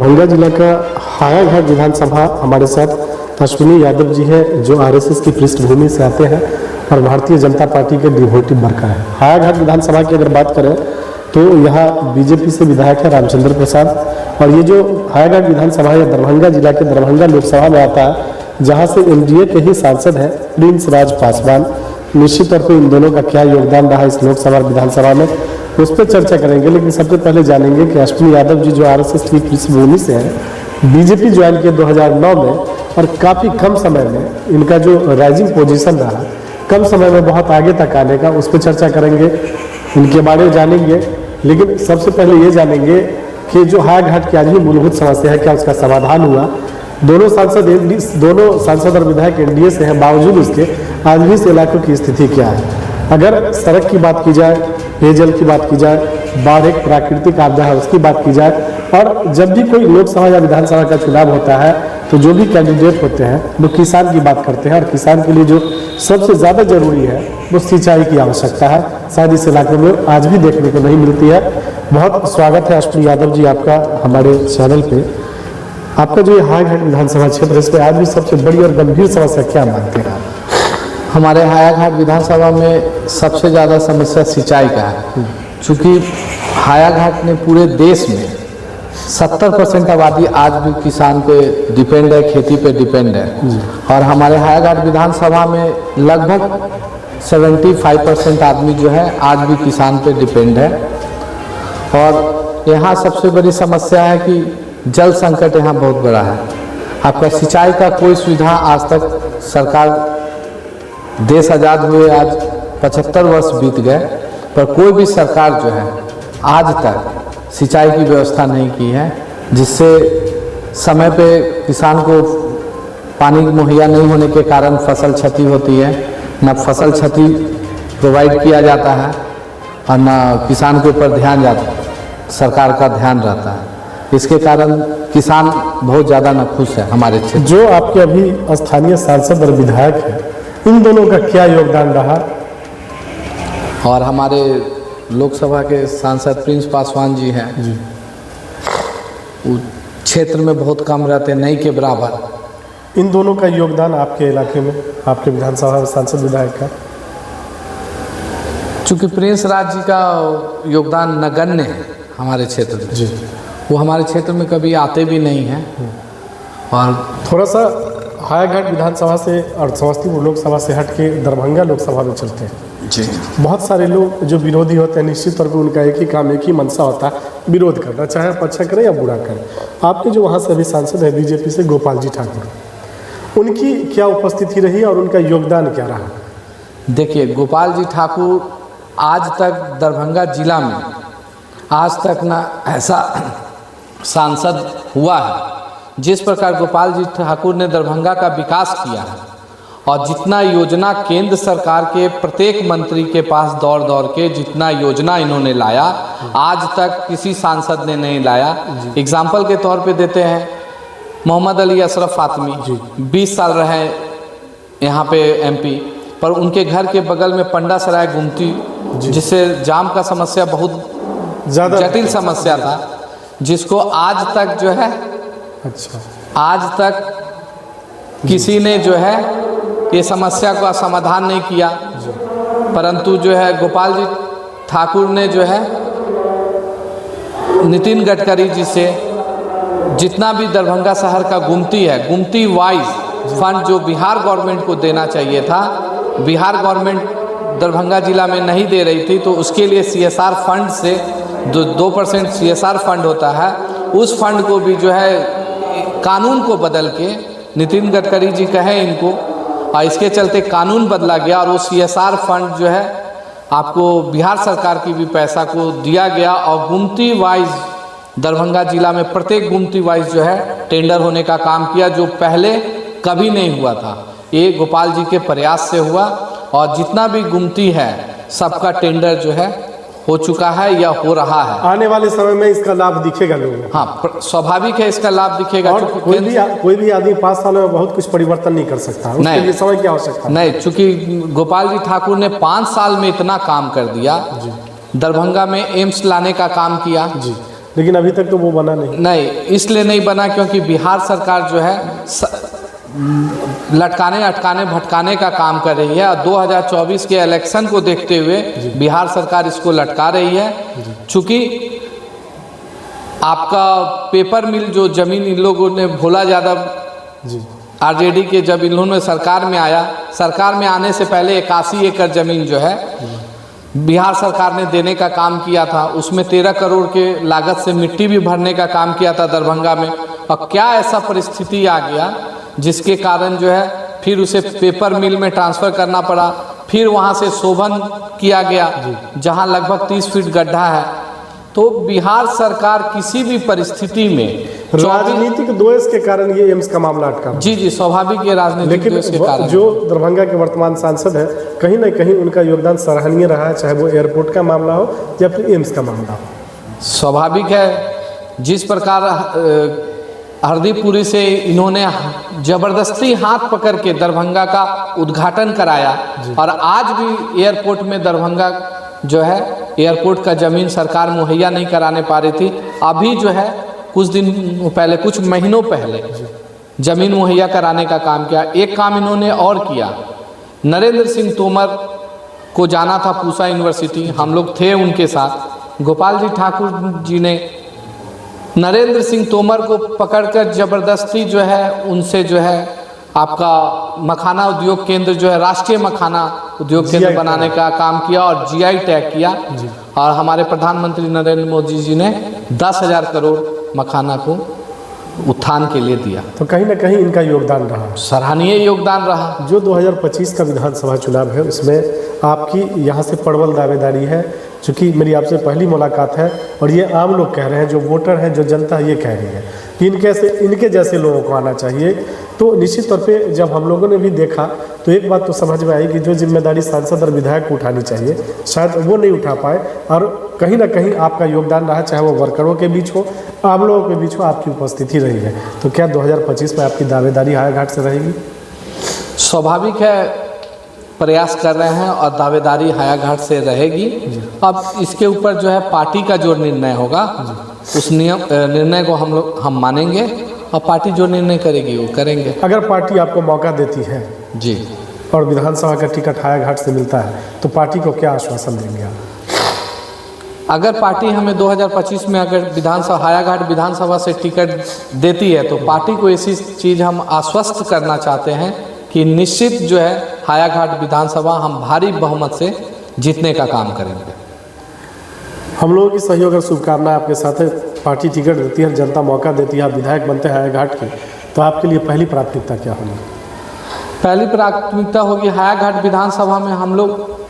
दरभंगा जिला का हायाघाट विधानसभा हमारे साथ अश्विनी यादव जी है, जो आरएसएस की पृष्ठभूमि से आते हैं और भारतीय जनता पार्टी के डिवोटिव वर्कर है। हायाघाट विधानसभा की अगर बात करें तो यहाँ बीजेपी से विधायक है रामचंद्र प्रसाद, और ये जो हायाघाट विधानसभा है दरभंगा जिला के दरभंगा लोकसभा में आता है, जहाँ से एनडीए के ही सांसद हैं प्रिंस राज पासवान। निश्चित तौर पर इन दोनों का क्या योगदान रहा इस लोकसभा विधानसभा में, उस पर चर्चा करेंगे। लेकिन सबसे पहले जानेंगे कि अश्विनी यादव जी जो आरएसएस की पृष्ठभूमि से हैं, बीजेपी ज्वाइन किए 2009 में, और काफ़ी कम समय में इनका जो राइजिंग पोजीशन रहा, कम समय में बहुत आगे तक आने का, उस पर चर्चा करेंगे, इनके बारे में जानेंगे। लेकिन सबसे पहले ये जानेंगे कि जो हायाघाट की आज भी मूलभूत समस्या है, क्या उसका समाधान हुआ। दोनों सांसद और विधायक एनडीए से हैं, बावजूद उसके आज भी इस इलाकों की स्थिति क्या है। अगर सड़क की बात की जाए, पेयजल की बात की जाए, बाढ़ एक प्राकृतिक आपदा है उसकी बात की जाए, और जब भी कोई लोकसभा या विधानसभा का चुनाव होता है तो जो भी कैंडिडेट होते हैं वो किसान की बात करते हैं, और किसान के लिए जो सबसे ज़्यादा जरूरी है वो सिंचाई की आवश्यकता है। शायद इस इलाके में आज भी देखने को नहीं मिलती है। बहुत स्वागत है अश्विनी यादव जी आपका हमारे चैनल पे। आपका जो ये हायाघाट विधानसभा क्षेत्र है, इस पर आज भी सबसे बड़ी और गंभीर समस्या क्या मानते हैं आप? हमारे हायाघाट विधानसभा में सबसे ज़्यादा समस्या सिंचाई का है, क्योंकि हायाघाट ने पूरे देश में 70% आबादी आज भी किसान पे डिपेंड है, खेती पे डिपेंड है, और हमारे हायाघाट विधानसभा में लगभग 75% आदमी जो है आज भी किसान पे डिपेंड है। और यहाँ सबसे बड़ी समस्या है कि जल संकट यहाँ बहुत बड़ा है। आपका सिंचाई का कोई सुविधा आज तक सरकार, देश आज़ाद हुए आज 75 वर्ष बीत गए, पर कोई भी सरकार जो है आज तक सिंचाई की व्यवस्था नहीं की है, जिससे समय पे किसान को पानी मुहैया नहीं होने के कारण फसल क्षति होती है, न फसल क्षति प्रोवाइड किया जाता है और न किसान के ऊपर सरकार का ध्यान रहता है। इसके कारण किसान बहुत ज़्यादा नाखुश है हमारे क्षेत्र। जो आपके अभी स्थानीय सांसद और विधायक हैं, इन दोनों का क्या योगदान रहा? और हमारे लोकसभा के सांसद प्रिंस पासवान जी हैं, वो क्षेत्र में बहुत कम रहते, नहीं के बराबर। इन दोनों का योगदान आपके इलाके में, आपके विधानसभा में सांसद विधायक का? चूँकि प्रिंस राज जी का योगदान नगण्य है हमारे क्षेत्र में जी, वो हमारे क्षेत्र में कभी आते भी नहीं हैं। और थोड़ा सा हायाघाट विधानसभा से और समस्तीपुर लोकसभा से हट के दरभंगा लोकसभा में चलते हैं जी। बहुत सारे लोग जो विरोधी होते हैं, निश्चित तौर पर उनका एक ही काम, एक ही मनसा होता है, विरोध करना, चाहे आप अच्छा करें या बुरा करें। आपके जो वहाँ से अभी सांसद है बीजेपी से गोपाल जी ठाकुर, उनकी क्या उपस्थिति रही और उनका योगदान क्या रहा? देखिए, गोपाल जी ठाकुर आज तक दरभंगा जिला में आज तक ना ऐसा सांसद हुआ है जिस प्रकार गोपाल जी ठाकुर ने दरभंगा का विकास किया है, और जितना योजना केंद्र सरकार के प्रत्येक मंत्री के पास दौड़ दौड़ के जितना योजना इन्होंने लाया, आज तक किसी सांसद ने नहीं लाया। एग्जाम्पल के तौर पे देते हैं, मोहम्मद अली अशरफ फातमी 20 साल रहे यहाँ पे एमपी, पर उनके घर के बगल में पंडा सराय गुमती, जिससे जाम का समस्या बहुत ज़्यादा जटिल समस्या था, जिसको आज तक जो है आज तक किसी ने जो है ये समस्या का समाधान नहीं किया। परंतु जो है गोपाल जी ठाकुर ने जो है नितिन गडकरी जी से जितना भी दरभंगा शहर का गुमती है, गुमती वाइज फंड जो बिहार गवर्नमेंट को देना चाहिए था, बिहार गवर्नमेंट दरभंगा जिला में नहीं दे रही थी, तो उसके लिए सीएसआर फंड से 2% सीएसआर फंड होता है, उस फंड को भी जो है कानून को बदल के, नितिन गडकरी जी कहें इनको, और इसके चलते कानून बदला गया और वो सीएसआर फंड जो है आपको बिहार सरकार की भी पैसा को दिया गया, और गुमती वाइज दरभंगा जिला में प्रत्येक गुमती वाइज जो है टेंडर होने का काम किया, जो पहले कभी नहीं हुआ था। ये गोपाल जी के प्रयास से हुआ, और जितना भी गुमती है सबका टेंडर जो है हो चुका है या हो रहा है। आने वाले समय में इसका लाभ दिखेगा लोगों को? हाँ, स्वाभाविक है इसका लाभ दिखेगा। और कोई भी आदमी 5 सालों में बहुत कुछ परिवर्तन नहीं कर सकता, उसके लिए समय की आवश्यकता नहीं। चूंकि गोपाल जी ठाकुर ने 5 साल में इतना काम कर दिया, दरभंगा में एम्स लाने का काम किया, लेकिन अभी तक तो वो बना नहीं। नहीं, इसलिए नहीं बना क्योंकि बिहार सरकार जो है लटकाने अटकाने भटकाने का काम कर रही है, और 2024 के इलेक्शन को देखते हुए बिहार सरकार इसको लटका रही है। चूँकि आपका पेपर मिल जो ज़मीन इन लोगों ने, भोला यादव जी आरजेडी के, जब इन्होंने सरकार में आया, सरकार में आने से पहले 81 एकड़ ज़मीन जो है बिहार सरकार ने देने का काम किया था। उसमें 13 करोड़ के लागत से मिट्टी भी भरने का काम किया था दरभंगा में। और क्या ऐसा परिस्थिति आ गया जिसके कारण जो है फिर उसे पेपर मिल में ट्रांसफ़र करना पड़ा, फिर वहाँ से शोभन किया गया जहाँ लगभग 30 फीट गड्ढा है। तो बिहार सरकार किसी भी परिस्थिति में राजनीतिक द्वेष के कारण ये एम्स का मामला अटका। जी स्वाभाविक है, राजनीतिक द्वेष के कारण। जो दरभंगा के वर्तमान सांसद है, कहीं ना कहीं उनका योगदान सराहनीय रहा है, चाहे वो एयरपोर्ट का मामला हो या फिर एम्स का मामला हो। स्वाभाविक है, जिस प्रकार हरदीपुरी से इन्होंने जबरदस्ती हाथ पकड़ के दरभंगा का उद्घाटन कराया, और आज भी एयरपोर्ट में दरभंगा जो है एयरपोर्ट का ज़मीन सरकार मुहैया नहीं कराने पा रही थी। अभी जो है कुछ दिन पहले, कुछ महीनों पहले ज़मीन मुहैया कराने का काम किया। एक काम इन्होंने और किया, नरेंद्र सिंह तोमर को जाना था पूसा यूनिवर्सिटी, हम लोग थे उनके साथ। गोपाल जी ठाकुर जी ने नरेंद्र सिंह तोमर को पकड़कर ज़बरदस्ती जो है उनसे जो है आपका मखाना उद्योग केंद्र जो है, राष्ट्रीय मखाना उद्योग केंद्र बनाने का काम किया और जीआई टैग किया। और हमारे प्रधानमंत्री नरेंद्र मोदी जी ने 10,000 करोड़ मखाना को उत्थान के लिए दिया। तो कहीं ना कहीं इनका योगदान रहा, सराहनीय योगदान रहा। जो 2025 का विधानसभा चुनाव है उसमें आपकी यहाँ से प्रबल दावेदारी है। चूँकि मेरी आपसे पहली मुलाकात है और ये आम लोग कह रहे हैं, जो वोटर हैं, जो जनता है, ये कह रही है कि इनके जैसे लोगों को आना चाहिए। तो निश्चित तौर पे जब हम लोगों ने भी देखा तो एक बात तो समझ में आई कि जो जिम्मेदारी सांसद और विधायक को उठानी चाहिए शायद वो नहीं उठा पाए, और कहीं ना कहीं आपका योगदान रहा, चाहे वो वर्करों के बीच हो, आम लोगों के बीच हो, आपकी उपस्थिति रही है। तो क्या 2025 में आपकी दावेदारी हायाघाट से रहेगी? स्वाभाविक है, प्रयास कर रहे हैं और दावेदारी हायाघाट से रहेगी। अब इसके ऊपर जो है पार्टी का जो निर्णय होगा उस निर्णय को हम मानेंगे, और पार्टी जो निर्णय करेगी वो करेंगे। अगर पार्टी आपको मौका देती है जी और विधानसभा का टिकट हायाघाट से मिलता है तो पार्टी को क्या आश्वासन देंगे आप? अगर पार्टी हमें 2025 में अगर हायाघाट विधानसभा से टिकट देती है तो पार्टी को ऐसी चीज़ हम आश्वस्त करना चाहते हैं कि निश्चित जो है हायाघाट विधानसभा हम भारी बहुमत से जीतने का काम करेंगे। हम लोगों की सहयोग और शुभकामनाएं आपके साथ है। पार्टी टिकट देती है, जनता मौका देती है, आप विधायक बनते हैं हायाघाट के, तो आपके लिए पहली प्राथमिकता क्या होगी? पहली प्राथमिकता होगी हायाघाट विधानसभा में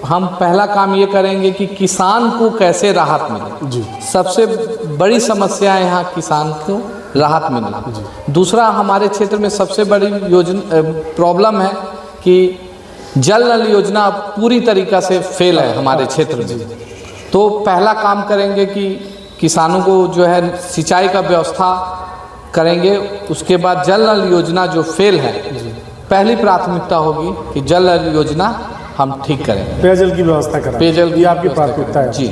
हम पहला काम ये करेंगे कि किसान को कैसे राहत मिले। जी, सबसे बड़ी समस्या है यहाँ किसान को राहत मिलना। दूसरा, हमारे क्षेत्र में सबसे बड़ी प्रॉब्लम है कि जल नल योजना पूरी तरीक़ा से फेल है हमारे क्षेत्र में। तो पहला काम करेंगे कि किसानों को जो है सिंचाई का व्यवस्था करेंगे। उसके बाद जल नल योजना जो फेल है, पहली प्राथमिकता होगी कि जल नल योजना हम ठीक करें, पेयजल की व्यवस्था करें। पेयजल की आपकी प्राथमिकता है। जी।